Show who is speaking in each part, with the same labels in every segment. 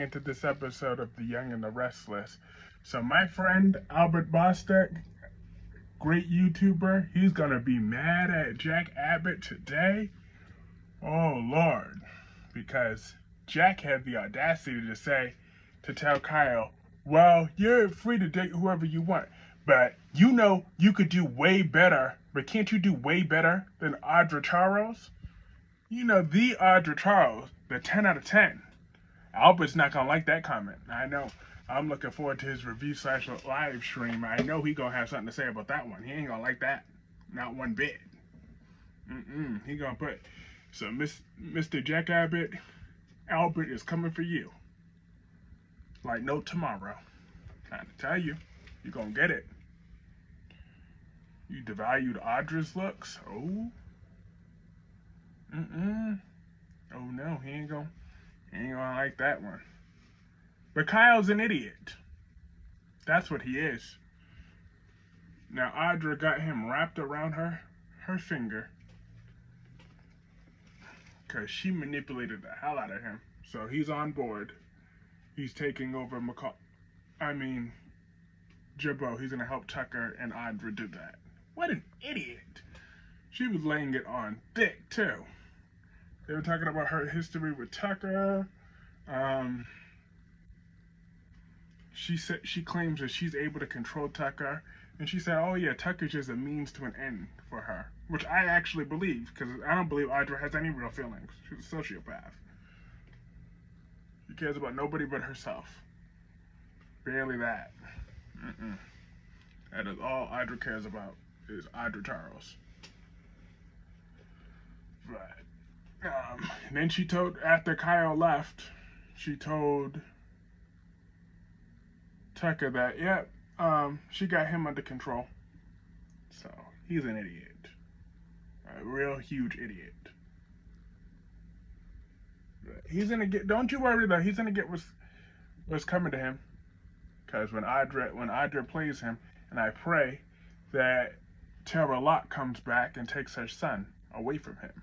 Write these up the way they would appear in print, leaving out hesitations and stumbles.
Speaker 1: into this episode of The Young and the Restless. So, my friend Albert Bostick, great YouTuber, he's gonna be mad at Jack Abbott today. Oh, Lord. Because Jack had the audacity to tell Kyle, well, you're free to date whoever you want, but you know you could do way better, but can't you do way better than Audra Charles? You know, the Audra Charles, the 10 out of 10. Albert's not gonna like that comment. I know. I'm looking forward to his review / live stream. I know he gonna have something to say about that one. He ain't gonna like that. Not one bit. He gonna put, so Mr. Jack Abbott, Albert is coming for you. Like no tomorrow. Trying to tell you, you gonna get it. You devalued Audra's looks? Oh. Oh no, he ain't gonna like that one. But Kyle's an idiot. That's what he is. Now Audra got him wrapped around her finger. Because she manipulated the hell out of him. So he's on board. He's taking over Jibbo. He's going to help Tucker and Audra do that. What an idiot. She was laying it on thick, too. They were talking about her history with Tucker. She claims that she's able to control Tucker. And she said, oh yeah, Tucker's just a means to an end for her. Which I actually believe, because I don't believe Audra has any real feelings. She's a sociopath. She cares about nobody but herself. Barely that. That is all Audra cares about, is Audra Charles. But, then she told, after Kyle left, she told Tucker that, yep, she got him under control. So, he's an idiot. A real huge idiot. But he's gonna get, don't you worry though, he's gonna get what's coming to him. Because when Audra plays him, and I pray that Tara Locke comes back and takes her son away from him.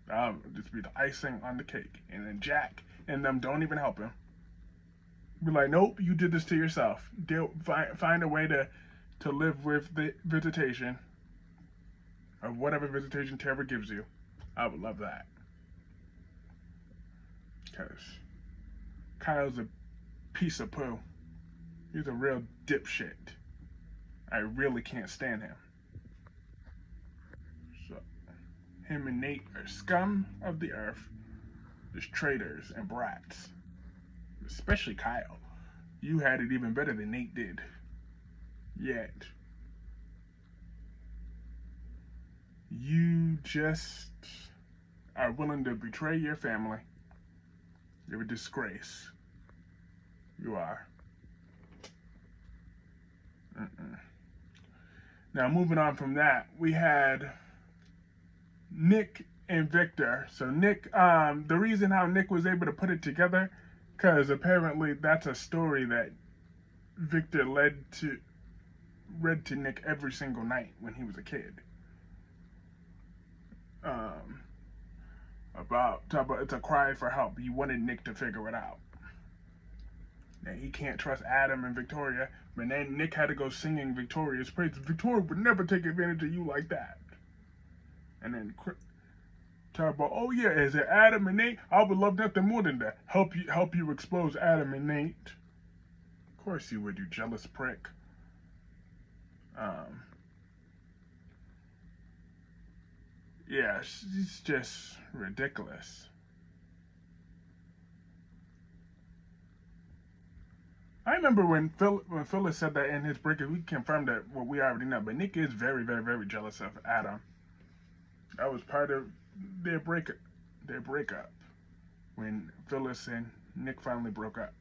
Speaker 1: That'll just be the icing on the cake. And then Jack and them don't even help him. Be like, nope, you did this to yourself. Find a way to live with the visitation. Or whatever visitation Tara gives you. I would love that. Because Kyle's a piece of poo. He's a real dipshit. I really can't stand him. So, him and Nate are scum of the earth. Just traitors and brats. Especially Kyle. You had it even better than Nate did. Yet. You just are willing to betray your family. You're a disgrace. You are. Now, moving on from that, we had Nick and Victor. So Nick, the reason how Nick was able to put it together, because apparently that's a story that Victor read to Nick every single night when he was a kid. About it's a cry for help. He wanted Nick to figure it out. Now, he can't trust Adam and Victoria, but then Nick had to go singing Victoria's praises. Victoria would never take advantage of you like that. And then talk about, oh yeah, is it Adam and Nate? I would love nothing more than that. Help you expose Adam and Nate. Of course you would, you jealous prick. Yeah, she's just ridiculous. I remember when Phyllis said that in his breakup, we confirmed that what we already know, but Nick is very, very, very jealous of Adam. That was part of their breakup when Phyllis and Nick finally broke up.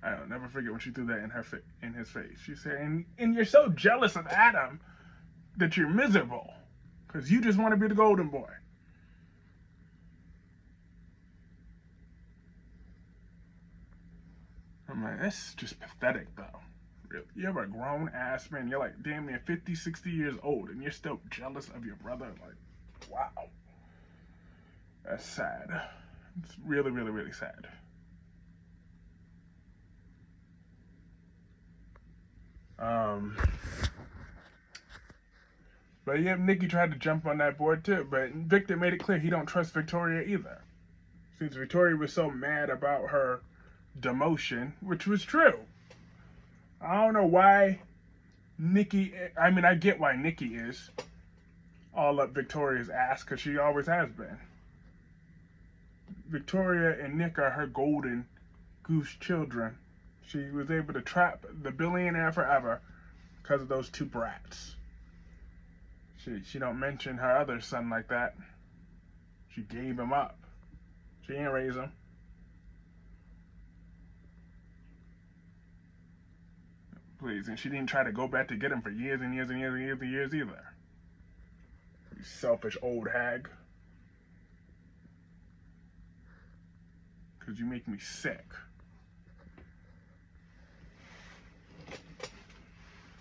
Speaker 1: I'll never forget when she threw that in his face. She said, and you're so jealous of Adam that you're miserable because you just want to be the golden boy. I'm like, that's just pathetic, though. Really. You're a grown-ass man. You're like damn near 50, 60 years old, and you're still jealous of your brother? Like, wow. That's sad. It's really, really, really sad. But yeah, Nikki tried to jump on that board too, but Victor made it clear he don't trust Victoria either. Since Victoria was so mad about her demotion, which was true. I don't know why Nikki, I mean, I get why Nikki is all up Victoria's ass, because she always has been. Victoria and Nick are her golden goose children. She was able to trap the billionaire forever because of those two brats. She don't mention her other son like that. She gave him up. She didn't raise him. Please, and she didn't try to go back to get him for years and years and years and years and years either. You selfish old hag. Because you make me sick.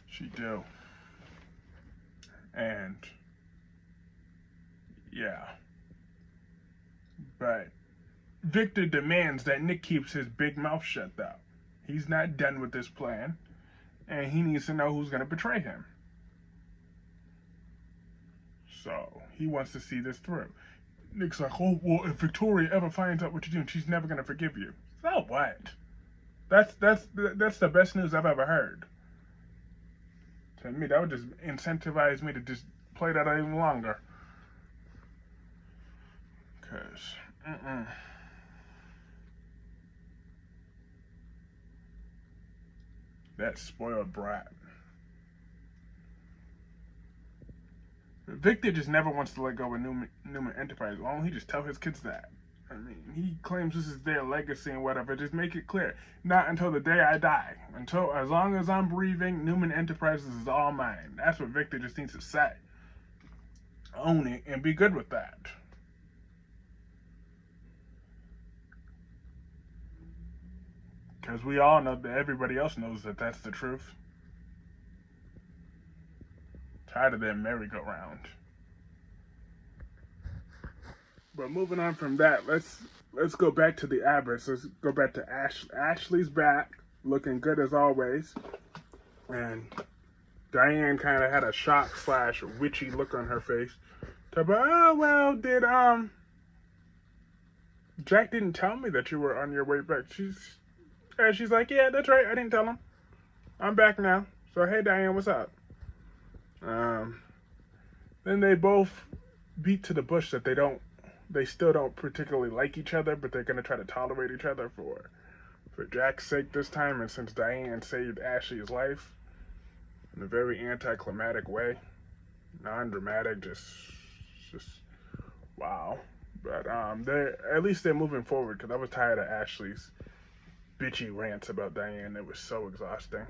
Speaker 1: She do. And yeah. But Victor demands that Nick keeps his big mouth shut though. He's not done with this plan. And he needs to know who's going to betray him. So he wants to see this through. Nick's like, oh, well, if Victoria ever finds out what you're doing, she's never going to forgive you. So what? That's the best news I've ever heard. To me, that would just incentivize me to just play that even longer. Because, that spoiled brat. Victor just never wants to let go of Newman Enterprise. Why don't he just tell his kids that? I mean, he claims this is their legacy and whatever. Just make it clear. Not until the day I die. As long as I'm breathing, Newman Enterprises is all mine. That's what Victor just needs to say. Own it and be good with that. Because we all know that everybody else knows that that's the truth. Tired of that merry-go-round. But moving on from that, let's go back to the Abbotts. Let's go back to Ashley's back, looking good as always. And Diane kind of had a shock / witchy look on her face. Oh, well, Jack didn't tell me that you were on your way back. She's like, yeah, that's right. I didn't tell him. I'm back now. So, hey, Diane, what's up? Then they both beat to the bush that they still don't particularly like each other, but they're going to try to tolerate each other for Jack's sake this time, and since Diane saved Ashley's life in a very anticlimactic way, non-dramatic, just wow. But at least they're moving forward, because I was tired of Ashley's bitchy rants about Diane. It was so exhausting.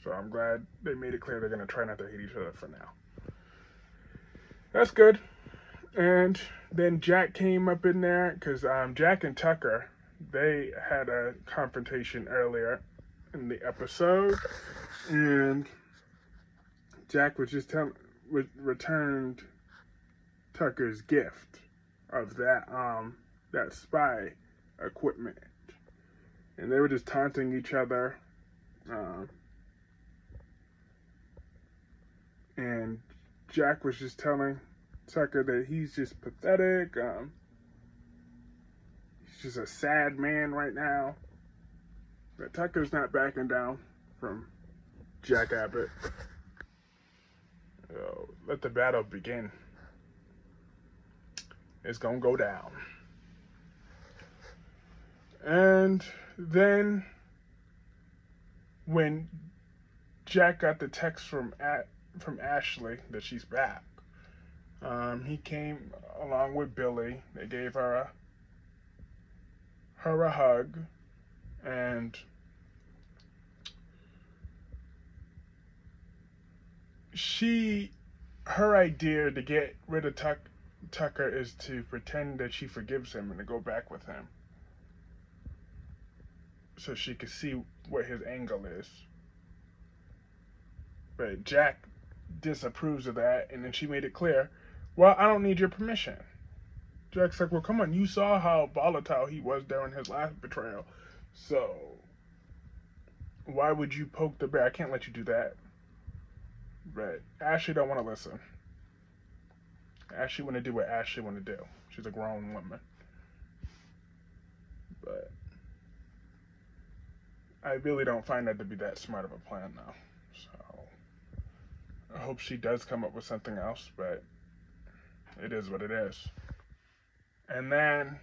Speaker 1: So I'm glad they made it clear they're going to try not to hate each other for now. That's good. And then Jack came up in there, because Jack and Tucker, they had a confrontation earlier in the episode. And Jack was just returned Tucker's gift of that spy equipment. And they were just taunting each other. And Jack was just telling Tucker that he's just pathetic. He's just a sad man right now. But Tucker's not backing down from Jack Abbott. So let the battle begin. It's gonna go down. And then when Jack got the text from Ashley that she's back, he came along with Billy. They gave her a hug, and her idea to get rid of Tucker is to pretend that she forgives him and to go back with him, so she could see what his angle is. But Jack disapproves of that, and then she made it clear, well, I don't need your permission. Jack's like, well, come on, you saw how volatile he was during his last betrayal. So, why would you poke the bear? I can't let you do that. But Ashley don't want to listen. Ashley want to do what Ashley want to do. She's a grown woman. But I really don't find that to be that smart of a plan now. So, I hope she does come up with something else, but it is what it is. And then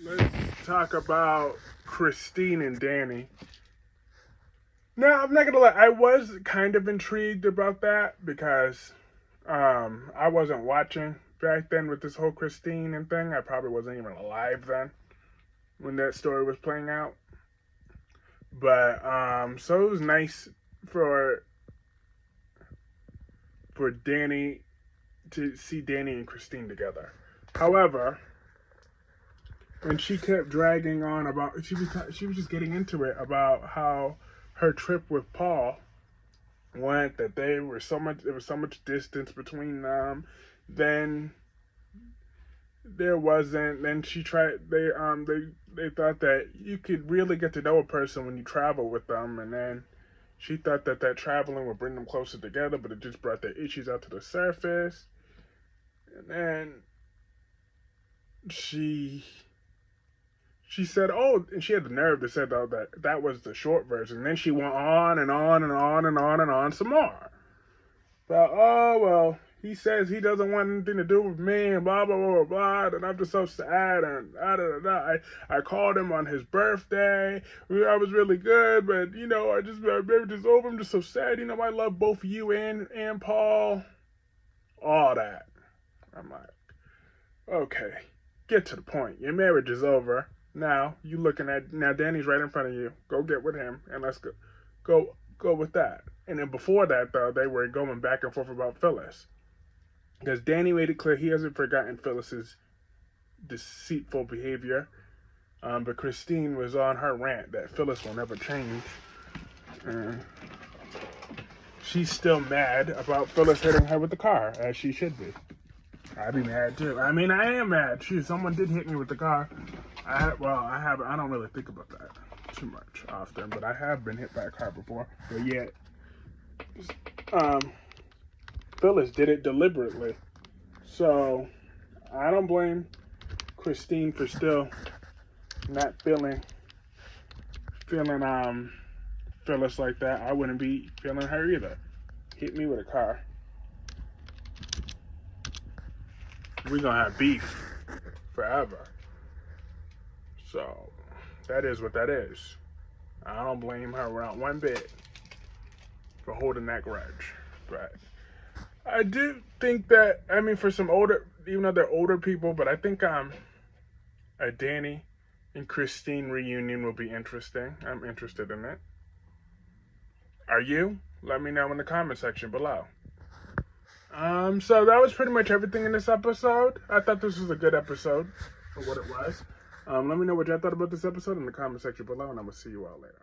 Speaker 1: let's talk about Christine and Danny. Now, I'm not gonna lie, I was kind of intrigued about that because I wasn't watching back then with this whole Christine and thing. I probably wasn't even alive then when that story was playing out. But so it was nice for Danny to see Danny and Christine together. However, when she kept dragging on about, she was just getting into it about how her trip with Paul went, that there was so much distance between them. Then there wasn't. Then she tried. They thought that you could really get to know a person when you travel with them, and then she thought that traveling would bring them closer together, but it just brought their issues out to the surface. And then she said, oh, and she had the nerve to say though that was the short version. And then she went on and on and on and on and on some more. But, oh, well, he says he doesn't want anything to do with me and blah, blah, blah, blah, blah. And I'm just so sad. And I called him on his birthday. I was really good, but, you know, maybe just over. I'm just so sad. You know, I love both you and Paul. All that. I'm like, okay, get to the point. Your marriage is over. Now Danny's right in front of you. Go get with him and let's go with that. And then before that, though, they were going back and forth about Phyllis. Because Danny made it clear he hasn't forgotten Phyllis's deceitful behavior. But Christine was on her rant that Phyllis will never change. She's still mad about Phyllis hitting her with the car, as she should be. I'd be mad too. I mean, I am mad. Someone did hit me with the car. I don't really think about that too much often, but I have been hit by a car before. But yet, Phyllis did it deliberately. So I don't blame Christine for still not feeling Phyllis like that. I wouldn't be feeling her either. Hit me with a car. We're gonna have beef forever. So that is what that is. I don't blame her not one bit for holding that grudge. But I do think that, I mean, for some older, even though they're older people, but I think a Danny and Christine reunion will be interesting. I'm interested in it. Are you? Let me know in the comment section below. So that was pretty much everything in this episode. I thought this was a good episode for what it was. Let me know what y'all thought about this episode in the comment section below, and I'm going to see you all later.